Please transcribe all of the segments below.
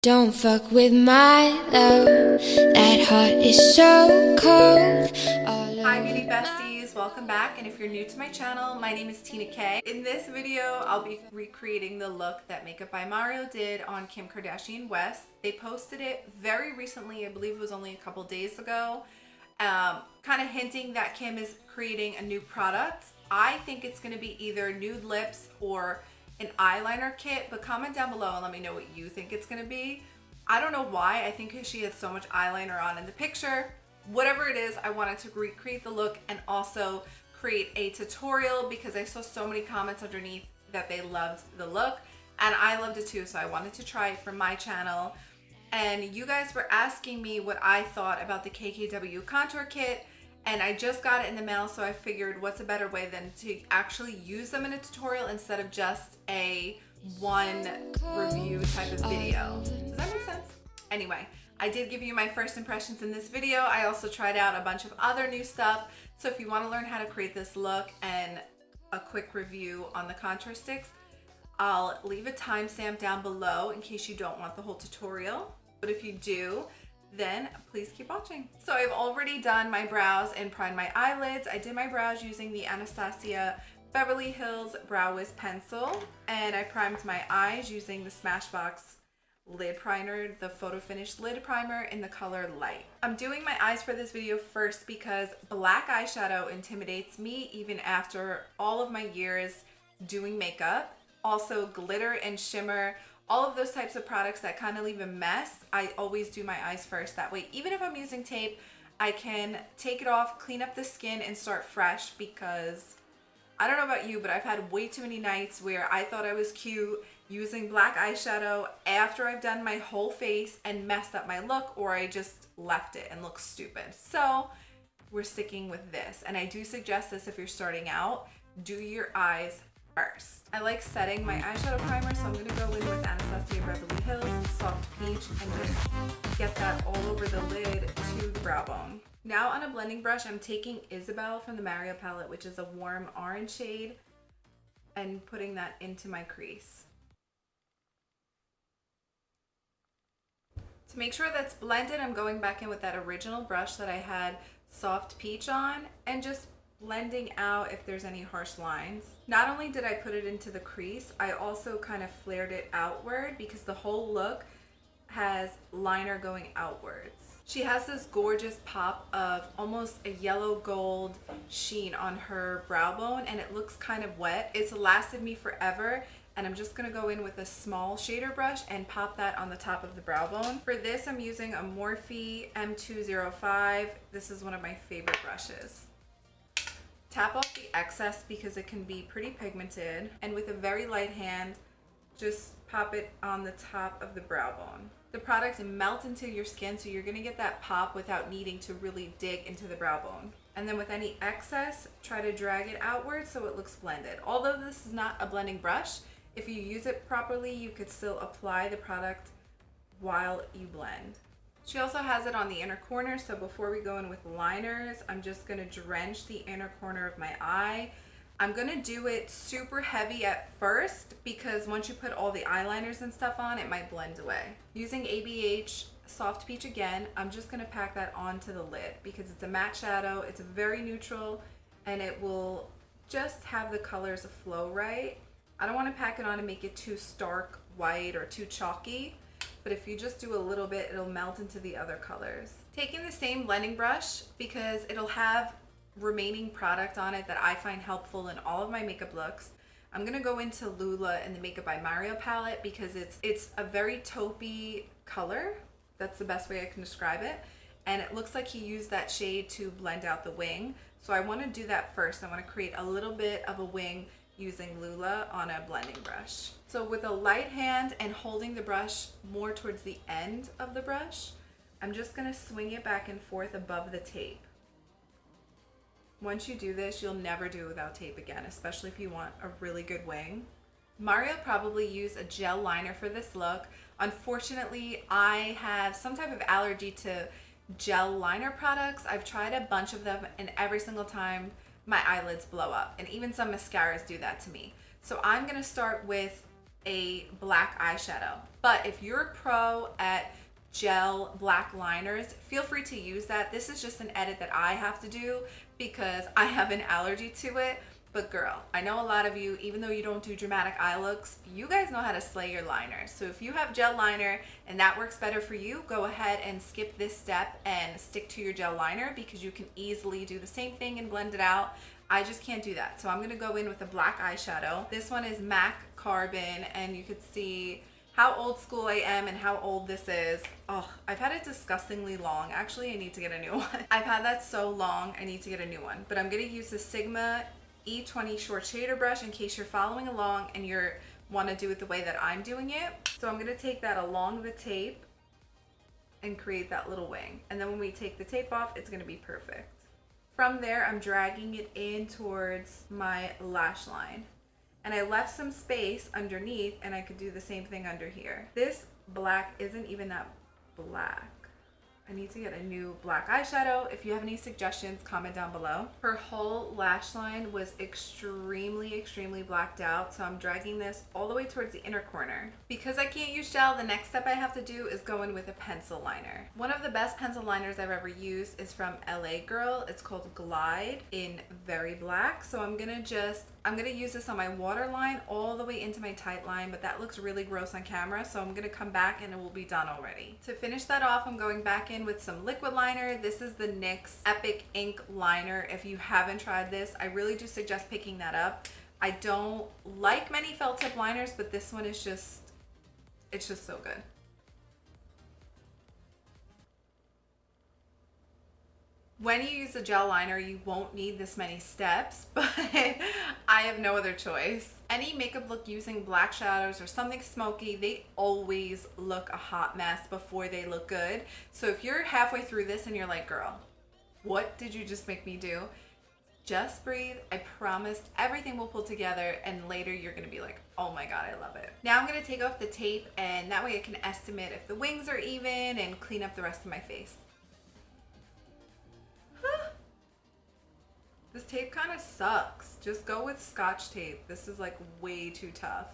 Don't fuck with my love, that heart is so cold. Hi Beauty Besties, welcome back, and if you're new to my channel, my name is Tina K. In this video, I'll be recreating the look that Makeup by Mario did on Kim Kardashian West. They posted it very recently, I believe it was only a couple days ago, kind of hinting that Kim is creating a new product. I think it's going to be either nude lips or an eyeliner kit, but comment down below and let me know what you think it's going to be. I don't know why, I think she has so much eyeliner on in the picture. Whatever it is, I wanted to recreate the look and also create a tutorial because I saw so many comments underneath that they loved the look and I loved it too, so I wanted to try it for my channel. And you guys were asking me what I thought about the KKW contour kit, and I just got it in the mail, so I figured what's a better way than to actually use them in a tutorial instead of just a one review type of video. Does that make sense? Anyway, I did give you my first impressions in this video. I also tried out a bunch of other new stuff. So if you want to learn how to create this look and a quick review on the contour sticks, I'll leave a timestamp down below in case you don't want the whole tutorial. But if you do, then please keep watching. So I've already done my brows and primed my eyelids. I did my brows using the Anastasia Beverly Hills Brow Wiz pencil, and I primed my eyes using the Smashbox lid primer, the photo finish lid primer in the color light. I'm doing my eyes for this video first because black eyeshadow intimidates me even after all of my years doing makeup. Also glitter and shimmer, all of those types of products that kind of leave a mess, I always do my eyes first. That way, even if I'm using tape, I can take it off, clean up the skin, and start fresh because I don't know about you, but I've had way too many nights where I thought I was cute using black eyeshadow after I've done my whole face and messed up my look, or I just left it and looked stupid. So we're sticking with this. And I do suggest this if you're starting out, do your eyes first. I like setting my eyeshadow primer, so I'm gonna go in with Anastasia Beverly Hills Soft Peach and just get that all over the lid to the brow bone. Now on a blending brush, I'm taking Isabel from the Mario palette, which is a warm orange shade, and putting that into my crease. To make sure that's blended, I'm going back in with that original brush that I had Soft Peach on and just blending out if there's any harsh lines. Not only did I put it into the crease, I also kind of flared it outward because the whole look has liner going outwards. She has this gorgeous pop of almost a yellow gold sheen on her brow bone and it looks kind of wet. It's lasted me forever. And I'm just gonna go in with a small shader brush and pop that on the top of the brow bone. For this, I'm using a Morphe M205. This is one of my favorite brushes. Tap off the excess because it can be pretty pigmented. And with a very light hand, just pop it on the top of the brow bone. The product melts into your skin, so you're gonna get that pop without needing to really dig into the brow bone. And then with any excess, try to drag it outward so it looks blended. Although this is not a blending brush, if you use it properly, you could still apply the product while you blend. She also has it on the inner corner, so before we go in with liners, I'm just gonna drench the inner corner of my eye. I'm gonna do it super heavy at first because once you put all the eyeliners and stuff on, it might blend away. Using ABH Soft Peach again, I'm just gonna pack that onto the lid because it's a matte shadow, it's very neutral, and it will just have the colors flow right. I don't want to pack it on and make it too stark white or too chalky, but if you just do a little bit, it'll melt into the other colors. Taking the same blending brush because it'll have remaining product on it that I find helpful in all of my makeup looks. I'm gonna go into Lula in the Makeup by Mario palette because it's a very taupey color. That's the best way I can describe it. And it looks like he used that shade to blend out the wing. So I want to do that first. I want to create a little bit of a wing using Lula on a blending brush. So with a light hand and holding the brush more towards the end of the brush, I'm just gonna swing it back and forth above the tape. Once you do this, you'll never do it without tape again, especially if you want a really good wing. Mario probably used a gel liner for this look. Unfortunately, I have some type of allergy to gel liner products. I've tried a bunch of them and every single time my eyelids blow up, and even some mascaras do that to me. So I'm gonna start with a black eyeshadow. But if you're a pro at gel black liners, feel free to use that. This is just an edit that I have to do because I have an allergy to it. But girl, I know a lot of you, even though you don't do dramatic eye looks, you guys know how to slay your liner. So if you have gel liner and that works better for you, go ahead and skip this step and stick to your gel liner because you can easily do the same thing and blend it out. I just can't do that. So I'm gonna go in with a black eyeshadow. This one is MAC Carbon, and you could see how old school I am and how old this is. Oh, I've had it disgustingly long. Actually, I need to get a new one. I've had that so long, I need to get a new one. But I'm gonna use the Sigma E20 short shader brush in case you're following along and you want to do it the way that I'm doing it. So I'm going to take that along the tape and create that little wing. And then when we take the tape off, it's going to be perfect. From there, I'm dragging it in towards my lash line. And I left some space underneath, and I could do the same thing under here. This black isn't even that black. I need to get a new black eyeshadow. If you have any suggestions, comment down below. Her whole lash line was extremely blacked out, so I'm dragging this all the way towards the inner corner. Because I can't use gel, the next step I have to do is go in with a pencil liner. One of the best pencil liners I've ever used is from LA Girl. It's called Glide in Very Black. So I'm gonna use this on my waterline all the way into my tight line, but that looks really gross on camera, so I'm gonna come back and it will be done already. To finish that off, I'm going back in with some liquid liner. This is the NYX Epic Ink Liner. If you haven't tried this, I really do suggest picking that up. I don't like many felt tip liners, but this one is it's just so good. When you use a gel liner, you won't need this many steps, but I have no other choice. Any makeup look using black shadows or something smoky, they always look a hot mess before they look good. So if you're halfway through this and you're like, girl, what did you just make me do? Just breathe. I promised everything will pull together, and later you're gonna be like, oh my God, I love it. Now I'm gonna take off the tape, and that way I can estimate if the wings are even and clean up the rest of my face. This tape kind of sucks. Just go with Scotch tape. This is like way too tough.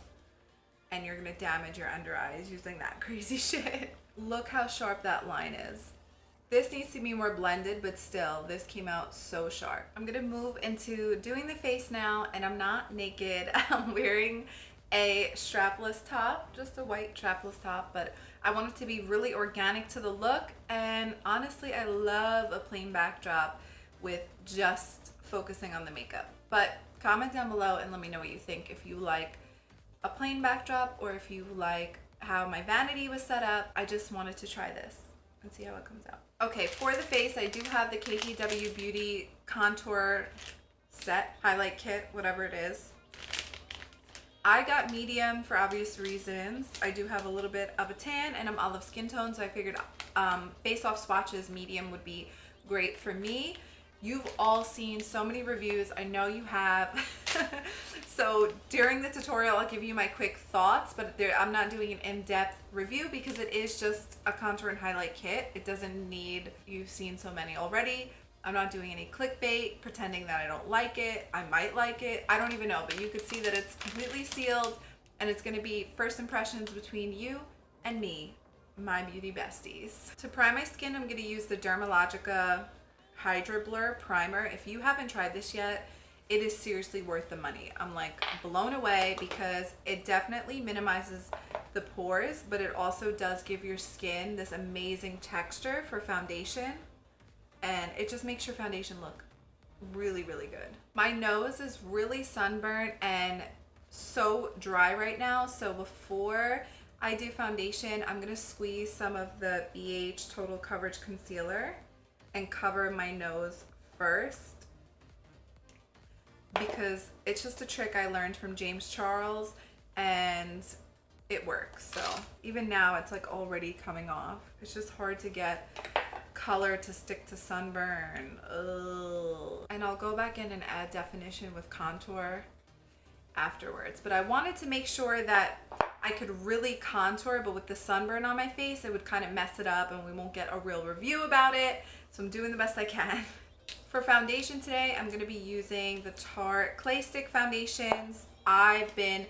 And you're gonna damage your under eyes using that crazy shit. Look how sharp that line is. This needs to be more blended, but still, this came out so sharp. I'm gonna move into doing the face now, and I'm not naked. I'm wearing a strapless top, just a white strapless top, but I want it to be really organic to the look. And honestly, I love a plain backdrop with just focusing on the makeup. But comment down below and let me know what you think. If you like a plain backdrop or if you like how my vanity was set up. I just wanted to try this and see how it comes out. Okay, for the face, I do have the KKW Beauty contour set, highlight kit, whatever it is. I got medium for obvious reasons. I do have a little bit of a tan and I'm olive skin tone, so I figured based off swatches, medium would be great for me. You've all seen so many reviews. I know you have. So during the tutorial, I'll give you my quick thoughts, but I'm not doing an in-depth review because it is just a contour and highlight kit. It doesn't need, you've seen so many already. I'm not doing any clickbait, pretending that I don't like it. I might like it. I don't even know, but you could see that it's completely sealed and it's gonna be first impressions between you and me, my beauty besties. To prime my skin, I'm gonna use the Dermalogica Hydra Blur Primer. If you haven't tried this yet, it is seriously worth the money. I'm like blown away because it definitely minimizes the pores, but it also does give your skin this amazing texture for foundation. And it just makes your foundation look really, really good. My nose is really sunburned and so dry right now. So before I do foundation, I'm gonna squeeze some of the BH Total Coverage Concealer and cover my nose first, because it's just a trick I learned from James Charles and it works. So even now it's like already coming off. It's just hard to get color to stick to sunburn. Ugh. And I'll go back in and add definition with contour afterwards. But I wanted to make sure that I could really contour, but with the sunburn on my face, it would kind of mess it up and we won't get a real review about it. So I'm doing the best I can. For foundation today, I'm going to be using the Tarte Clay Stick foundations. I've been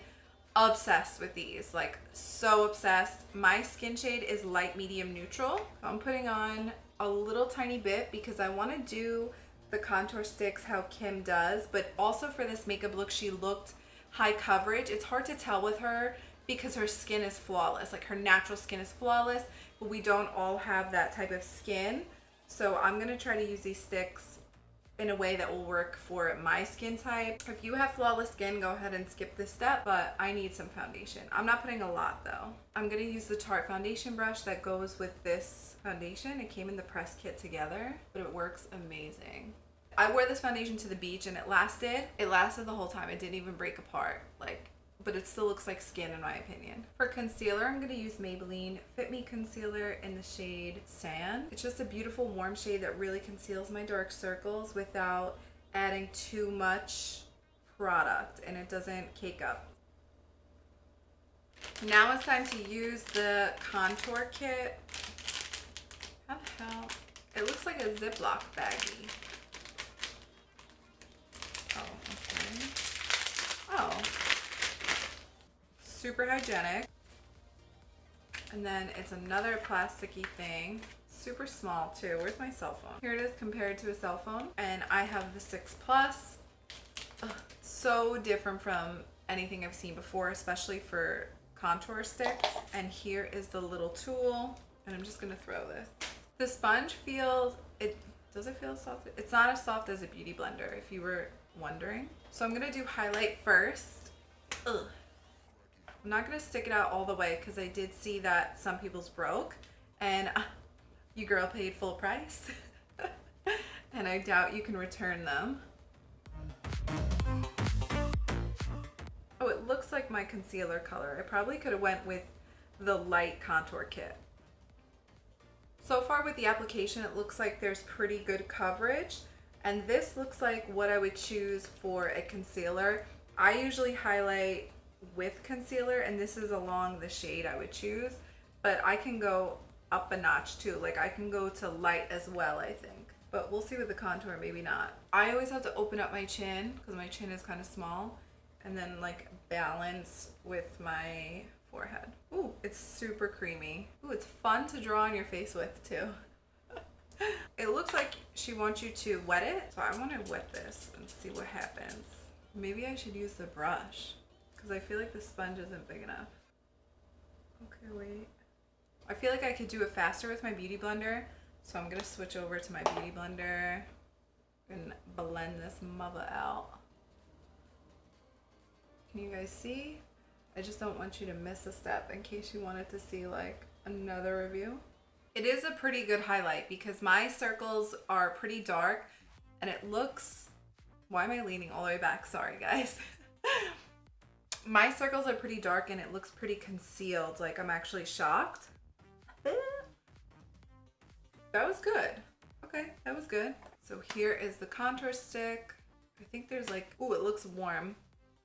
Obsessed with these, like so obsessed. My skin shade is light medium neutral. I'm putting on a little tiny bit because I want to do the contour sticks how Kim does, but also for this makeup look she looked high coverage. It's hard to tell with her because her skin is flawless, like her natural skin is flawless, but we don't all have that type of skin. So I'm gonna try to use these sticks in a way that will work for my skin type. If you have flawless skin, go ahead and skip this step, but I need some foundation. I'm not putting a lot though. I'm gonna use the Tarte foundation brush that goes with this foundation. It came in the press kit together, but it works amazing. I wore this foundation to the beach and it lasted the whole time. It didn't even break apart, like, but it still looks like skin in my opinion. For concealer, I'm gonna use Maybelline Fit Me Concealer in the shade Sand. It's just a beautiful warm shade that really conceals my dark circles without adding too much product, and it doesn't cake up. Now it's time to use the contour kit. How the hell? It looks like a Ziploc baggie. Oh, okay. Oh. Super hygienic. And then it's another plasticky thing. Super small too. Where's my cell phone? Here it is compared to a cell phone. And I have the 6 Plus. Ugh, so different from anything I've seen before, especially for contour sticks. And here is the little tool. And I'm just gonna throw this. The sponge feels, does it feel soft? It's not as soft as a beauty blender, if you were wondering. So I'm gonna do highlight first. Ugh. I'm not gonna stick it out all the way because I did see that some people's broke, and you girl paid full price. And I doubt you can return them. Oh, it looks like my concealer color. I probably could have went with the light contour kit. So far with the application, it looks like there's pretty good coverage, and this looks like what I would choose for a concealer. I usually highlight with concealer, and this is along the shade I would choose, but I can go up a notch too. Like I can go to light as well, I think, but we'll see with the contour, maybe not. I always have to open up my chin because my chin is kind of small, and then like balance with my forehead. Ooh, it's super creamy. Ooh, it's fun to draw on your face with too. It looks like she wants you to wet it, so I want to wet this and see what happens. Maybe I should use the brush because I feel like the sponge isn't big enough. Okay, wait. I feel like I could do it faster with my beauty blender, so I'm gonna switch over to my beauty blender and blend this mother out. Can you guys see? I just don't want you to miss a step in case you wanted to see like another review. It is a pretty good highlight because my circles are pretty dark and it looks, why am I leaning all the way back? Sorry guys. My circles are pretty dark and it looks pretty concealed. Like I'm actually shocked. That was good. Okay, that was good. So here is the contour stick. I think there's like, ooh, it looks warm.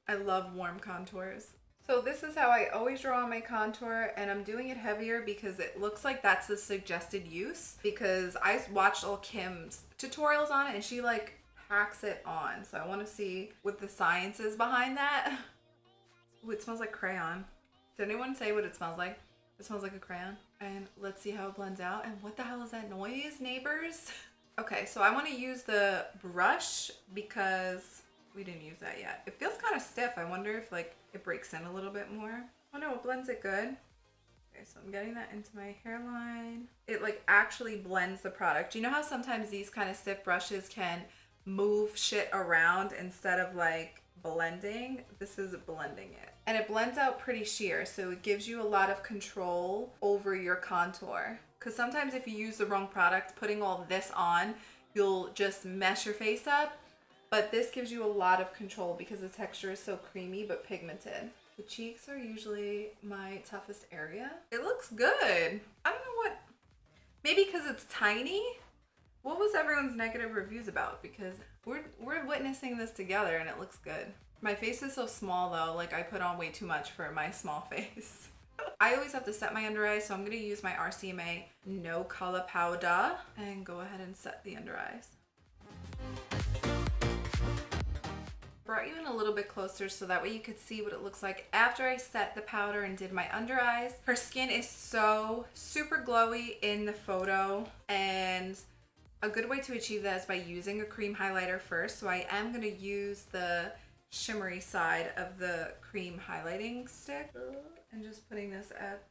I love warm contours. So this is how I always draw on my contour, and I'm doing it heavier because it looks like that's the suggested use, because I watched all Kim's tutorials on it and she like packs it on. So I want to see what the science is behind that. Ooh, it smells like crayon. Did anyone say what it smells like? It smells like a crayon. And let's see how it blends out. And what the hell is that noise, neighbors? Okay, so I want to use the brush because we didn't use that yet. It feels kind of stiff. I wonder if like it breaks in a little bit more. Oh no, it blends it good. Okay, so I'm getting that into my hairline. It like actually blends the product. You know how sometimes these kind of stiff brushes can move shit around instead of like blending? This is blending it. And it blends out pretty sheer, so it gives you a lot of control over your contour. Because sometimes if you use the wrong product, putting all this on, you'll just mess your face up. But this gives you a lot of control because the texture is so creamy but pigmented. The cheeks are usually my toughest area. It looks good. I don't know what, maybe because it's tiny. What was everyone's negative reviews about? Because we're witnessing this together and it looks good. My face is so small though, like I put on way too much for my small face. I always have to set my under eyes, so I'm gonna use my RCMA No Color Powder and go ahead and set the under eyes. brought you in a little bit closer so that way you could see what it looks like after I set the powder and did my under eyes. Her skin is so super glowy in the photo, and a good way to achieve that is by using a cream highlighter first. So I am going to use the shimmery side of the cream highlighting stick and just putting this at,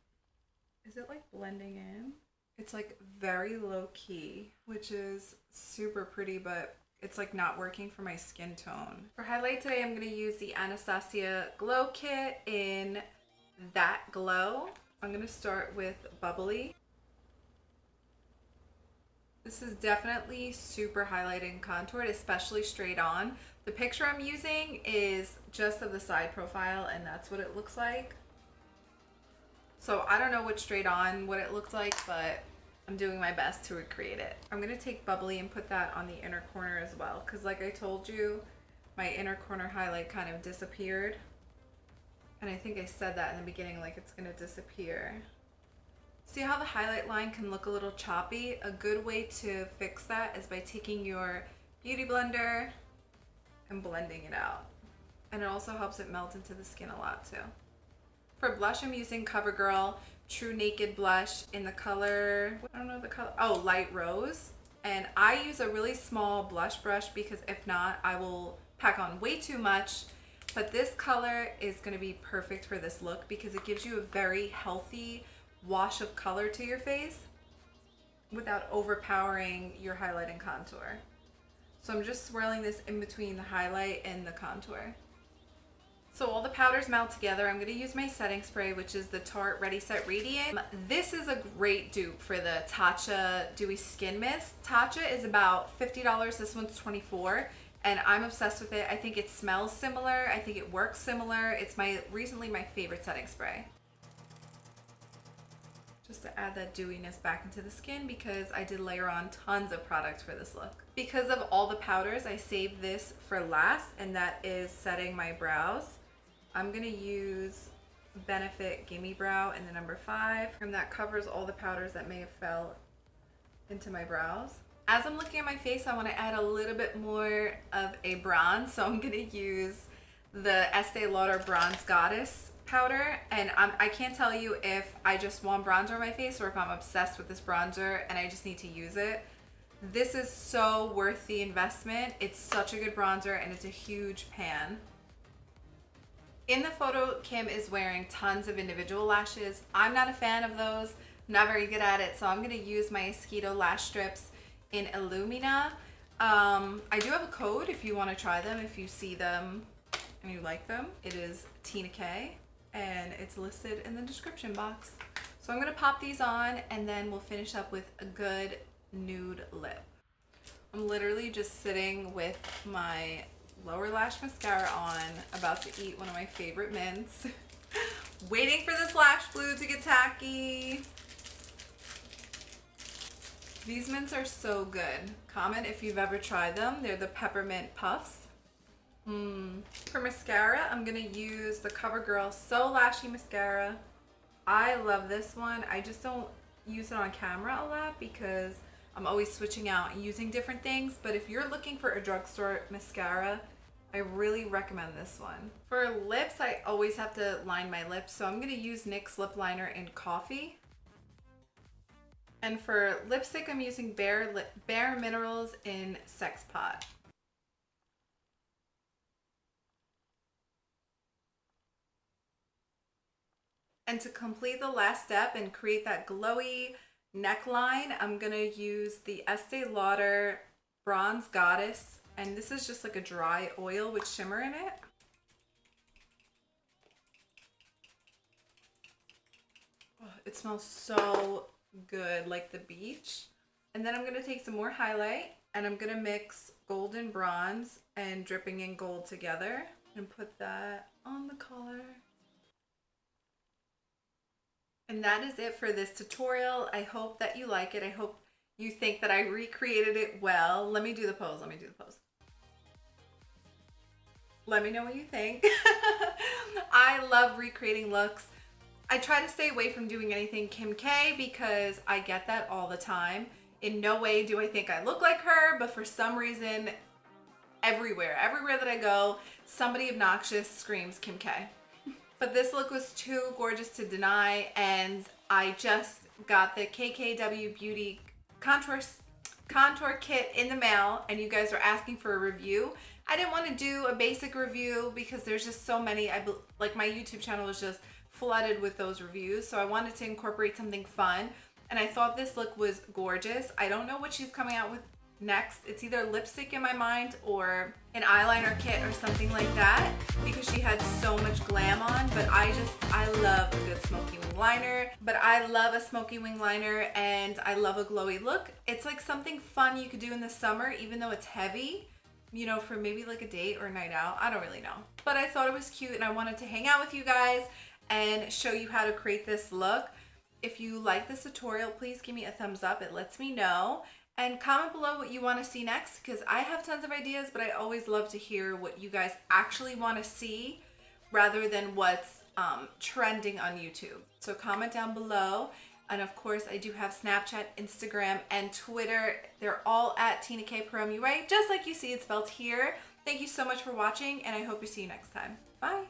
is it like blending in? It's like very low key, which is super pretty, but it's like not working for my skin tone. For highlight today, I'm going to use the Anastasia Glow Kit in That Glow. I'm going to start with Bubbly. This is definitely super highlighted contoured, especially straight on. The picture I'm using is just of the side profile, and that's what it looks like. So I don't know what straight on what it looks like, but I'm doing my best to recreate it. I'm gonna take Bubbly and put that on the inner corner as well, because like I told you, my inner corner highlight kind of disappeared. And I think I said that in the beginning, like it's gonna disappear. See how the highlight line can look a little choppy? A good way to fix that is by taking your beauty blender and blending it out. And it also helps it melt into the skin a lot too. For blush, I'm using CoverGirl True Naked Blush in the color, I don't know the color, oh, Light Rose. And I use a really small blush brush because if not, I will pack on way too much. But this color is gonna be perfect for this look because it gives you a very healthy wash of color to your face without overpowering your highlight and contour. So I'm just swirling this in between the highlight and the contour. So all the powders melt together. I'm going to use my setting spray, which is the Tarte Ready Set Radiant. This is a great dupe for the Tatcha Dewy Skin Mist. Tatcha is about $50. This one's $24, and I'm obsessed with it. I think it smells similar. I think it works similar. It's recently my favorite setting spray. Just to add that dewiness back into the skin because I did layer on tons of product for this look. Because of all the powders, I saved this for last, and that is setting my brows. I'm gonna use Benefit Gimme Brow in the number 5, and that covers all the powders that may have fell into my brows. As I'm looking at my face, I wanna add a little bit more of a bronze, so I'm gonna use the Estee Lauder Bronze Goddess powder, and I can't tell you if I just want bronzer on my face or if I'm obsessed with this bronzer and I just need to use it. This is so worth the investment. It's such a good bronzer and it's a huge pan. In the photo, Kim is wearing tons of individual lashes. I'm not a fan of those. I'm not very good at it, so I'm gonna use my Mosquito lash strips in Illumina. I do have a code if you wanna try them, if you see them and you like them. It is Tina K, and it's listed in the description box. So I'm gonna pop these on and then we'll finish up with a good nude lip. I'm literally just sitting with my lower lash mascara on, about to eat one of my favorite mints, waiting for this lash glue to get tacky. These mints are so good. Comment if you've ever tried them. They're the peppermint puffs. For mascara, I'm gonna use the CoverGirl So Lashy mascara. I love this one. I just don't use it on camera a lot because I'm always switching out and using different things, but if you're looking for a drugstore mascara, I really recommend this one. For lips, I always have to line my lips, so I'm gonna use NYX lip liner in Coffee. And for lipstick, I'm using Bare Minerals in Sex Pot. And to complete the last step and create that glowy neckline, I'm gonna use the Estee Lauder Bronze Goddess, and this is just like a dry oil with shimmer in it. Oh, it smells so good, like the beach. And then I'm gonna take some more highlight and I'm gonna mix gold and bronze and dripping in gold together and put that on the collar. And that is it for this tutorial. I hope that you like it. I hope you think that I recreated it well. Let me do the pose. Let me do the pose. Let me know what you think. I love recreating looks. I try to stay away from doing anything Kim K because I get that all the time. In no way do I think I look like her, but for some reason, everywhere. Everywhere that I go, somebody obnoxious screams Kim K. But this look was too gorgeous to deny, and I just got the KKW Beauty contour kit in the mail, and you guys are asking for a review. I didn't want to do a basic review because there's just so many. Like my YouTube channel is just flooded with those reviews, so I wanted to incorporate something fun, and I thought this look was gorgeous. I don't know what she's coming out with next. It's either lipstick in my mind or an eyeliner kit or something like that, because she had so much glam on. But I love a good smoky wing liner, but I love a smoky wing liner, and I love a glowy look. It's like something fun you could do in the summer, even though it's heavy, you know, for maybe like a date or a night out. I don't really know, but I thought it was cute, and I wanted to hang out with you guys and show you how to create this look. If you like this tutorial, please give me a thumbs up. It lets me know. And comment below what you want to see next, because I have tons of ideas, but I always love to hear what you guys actually want to see rather than what's trending on YouTube. So comment down below. And of course, I do have Snapchat, Instagram, and Twitter. They're all at Tina K ProMUA, just like you see it spelled here. Thank you so much for watching, and I hope to see you next time. Bye.